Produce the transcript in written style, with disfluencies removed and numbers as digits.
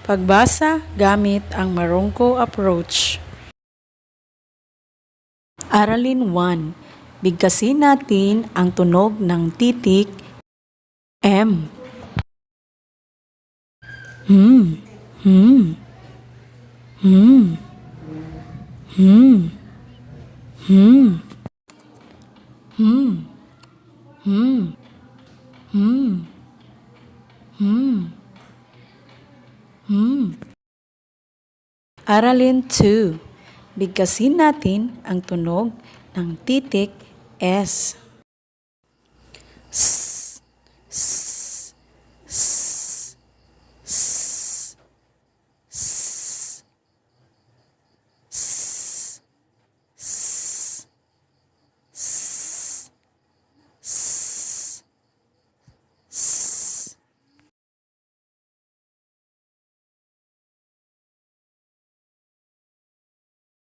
Pagbasa gamit ang Marongko approach. Aralin 1. Bigkasin natin ang tunog ng titik M. Hmm. Hmm. Hmm. Hmm. Hmm. Hmm. Hmm. Hmm. Hmm. Aralin 2. Bigkasin natin ang tunog ng titik S.